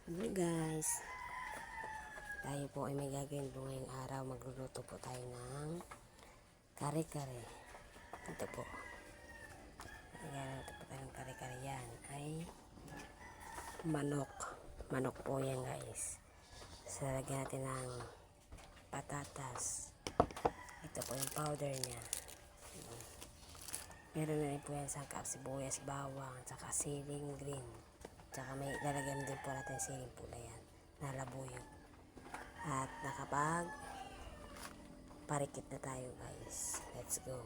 Hello guys, tayo po ay may gagawin po ngayong araw. Magluluto po tayo ng kare-kare. Ito po, magluluto po tayo ng kare-kare. Yan ay manok po yan guys. So lagyan natin ng patatas. Ito po yung powder nya. Meron na rin po yan sangkap, sibuyas, bawang, saka siling green. Tsaka may lalagyan din po natin siling pula yan, nalabuyo. At nakapag parikit na tayo guys. Let's go.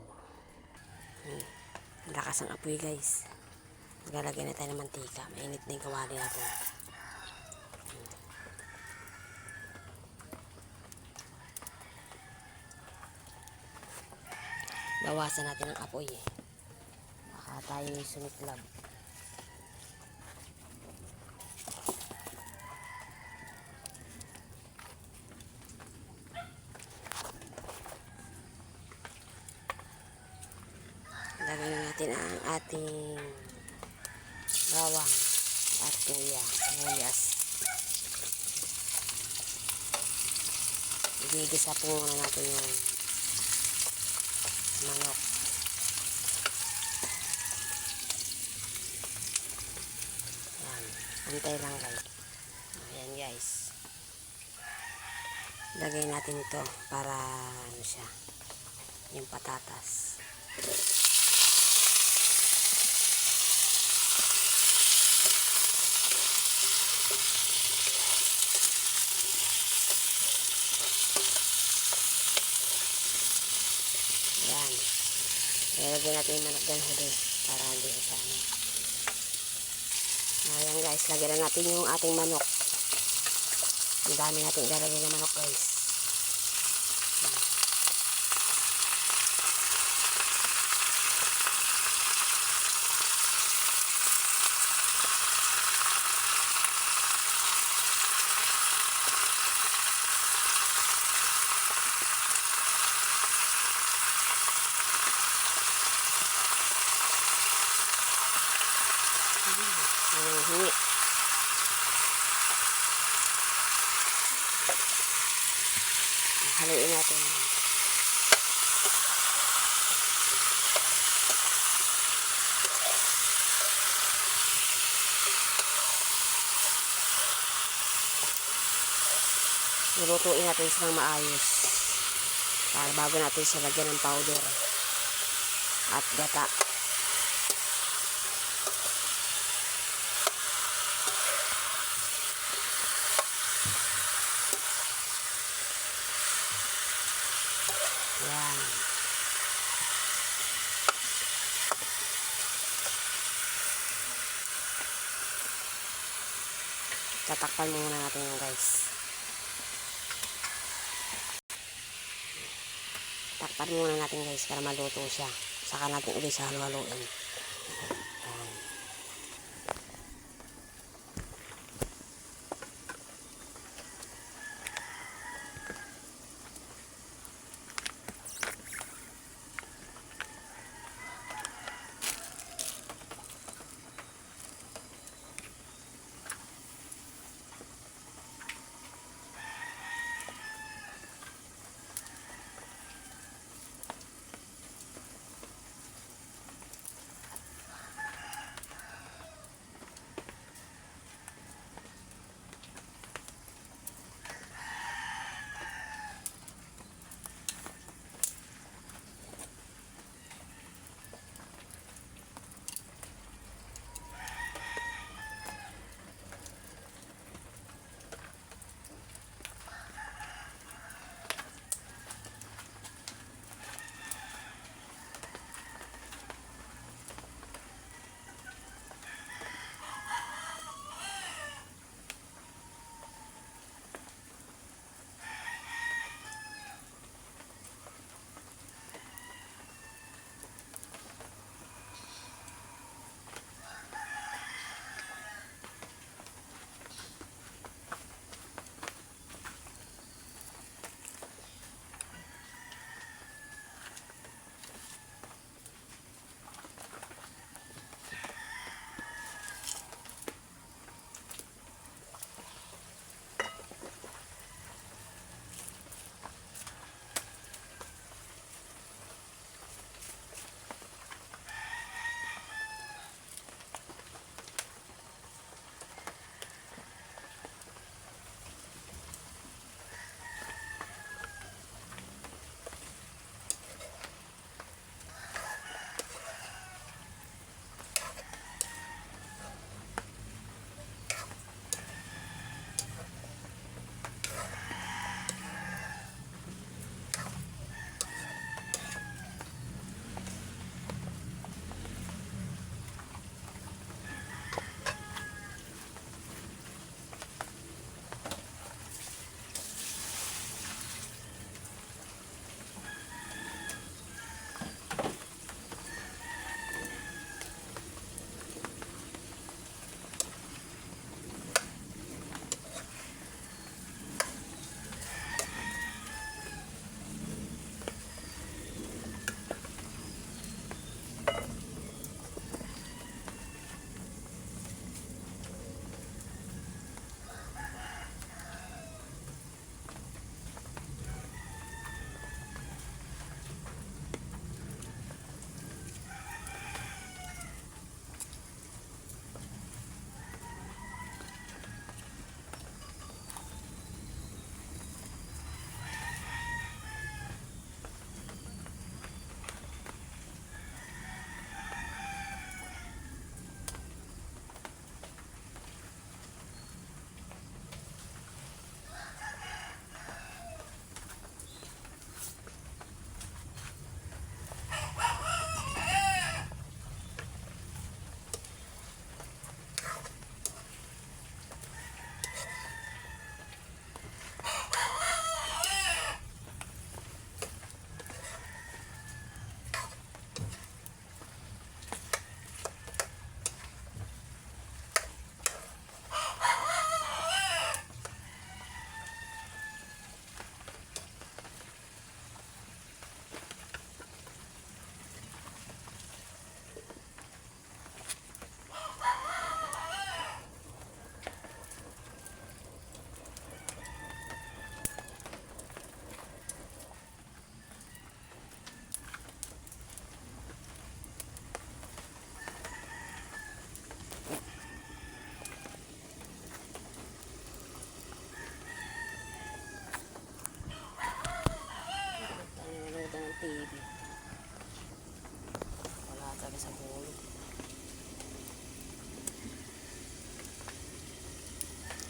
Lakas ang apoy guys. Maglalagay na tayo ng mantika. Mainit na yung kawali natin. Bawasan natin ang apoy eh. Baka tayo sumiklab. Lagyan natin ang ating bawang at tuya, sibuyas. Igigisa po muna natin yung manok. Ayan, antay lang kayo. Ayan guys. Lagay natin ito para ano siya, yung patatas. Ayan. Ilagay natin yung manok dyan huli para hindi siya ano. Ayan guys, lagyan na natin yung ating manok. Ang dami natin ilalagay ng manok guys. Hingi. Haluin natin. Lutuin natin silang maayos para bago natin siya lagyan ng powder at gata. Yan. Tatakpan muna natin yung guys. Takpan muna natin guys para maluto siya. Saka natin ulit sa halu-haluin.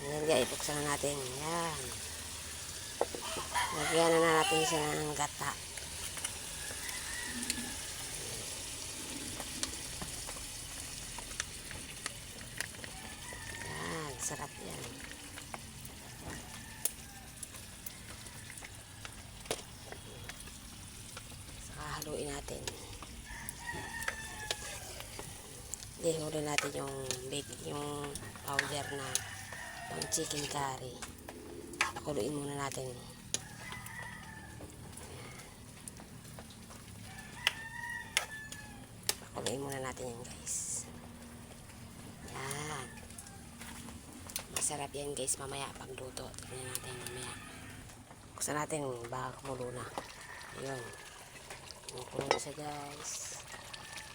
Ayan guys, buksan na natin. Yan. Lagyan na natin siya ng gata. Yan, sarap yan. Saka haluin natin. Ihulin natin yung powder na pang chicken curry. Pakuluin muna natin. Pakuluin muna natin yan guys. Yan. Masarap yan guys mamaya pagluto. Tignan natin mamaya. Buksan natin baka kumulo na. Ayun. Kumulo na siya guys.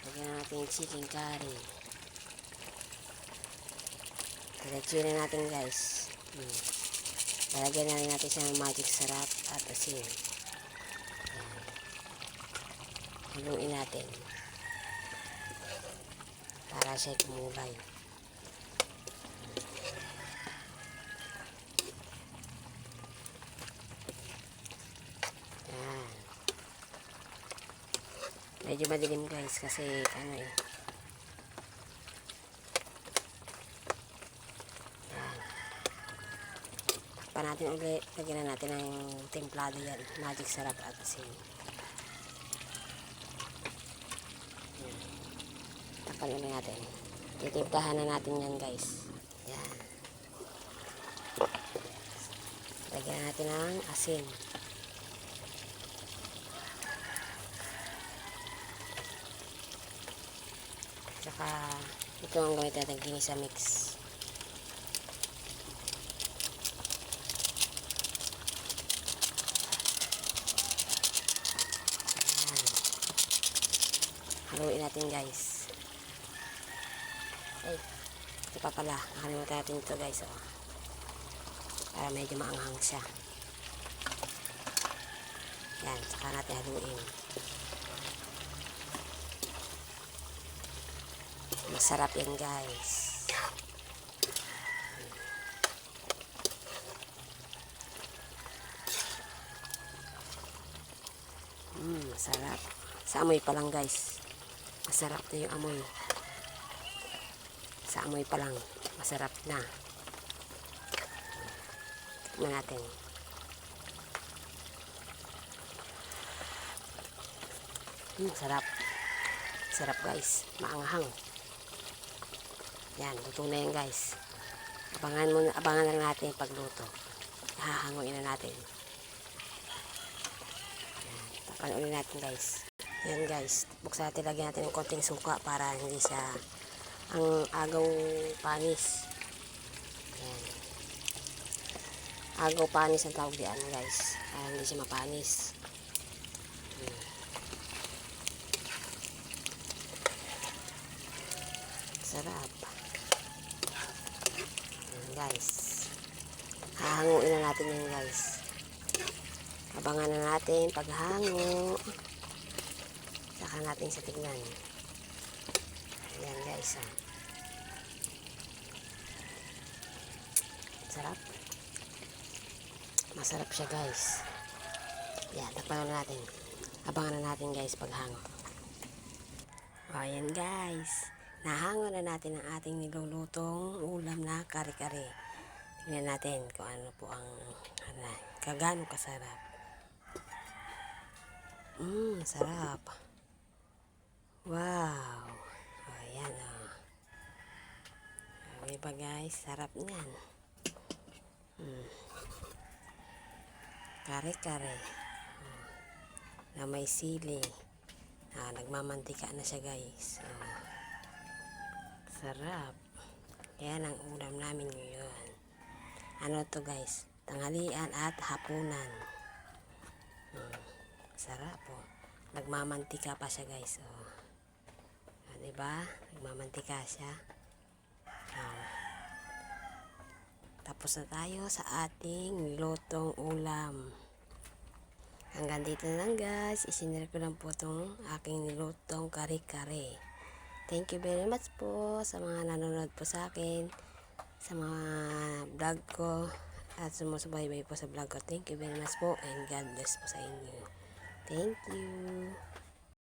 Lagyan natin yung chicken curry. Diretsuin na natin guys. Lalagyan na rin natin siya ng magic sarap at asin. Ayan. Haluin natin. Para siya kumulay. Ayan. Medyo madilim guys kasi ano eh. Takpan natin ulit. Lagyan na natin ng templado yan. Magic sarap at asin. Takpan ulit natin. Titimplahan na natin yan guys. Yan. Lagyan natin ng asin. Saka ito ang gamit natin ginisa mix. Haluin natin guys. Ay, ito pa pala. Nakalimutan natin ito guys. Oh. Para medyo maanghang siya. Yan, saka natin haluin. Masarap yan guys. Masarap. Sa amoy pa lang guys. Masarap na yung amoy. Sa amoy pa lang. Masarap na. Tikman natin. Sarap. Sarap guys. Maanghang. Yan. Luto na yan guys. Abangan lang natin yung pagluto. Hahanguin na natin. Tapan ulit natin guys. Yan guys, buksan natin, lagyan natin ng konting suka para hindi siya ang agaw panis. Yan. Agaw panis ang tawag diyan guys. Hindi siya mapanis. Sarap. Yan guys. Hahanguin na natin yan guys. Abangan na natin paghango. Saka natin sa tignan. Ayan guys. Sarap. Masarap siya guys. Ayan, takpan na natin. Abangan na natin guys paghango. Ayan guys. Nahango na natin ang ating nilulutong ulam na kare-kare. Tignan natin kung ano po ang kagano kasarap. Sarap. Wow. Ayan o. Diba guys, sarap niyan. Kare-kare. Na may sili. Nagmamantika na siya guys. Sarap. Yan ang ulam namin ngayon. Ano to guys? Tanghalian at hapunan. Sarap po. Nagmamantika pa siya guys. Diba? Nagmamantika siya. Tapos na tayo sa ating lutong ulam. Hanggang dito na lang guys. Isinare ko lang po itong aking nilutong kare-kare. Thank you very much po sa mga nanonood po sa akin. Sa mga vlog ko at sumusubaybay po sa vlog ko. Thank you very much po and God bless po sa inyo. Thank you.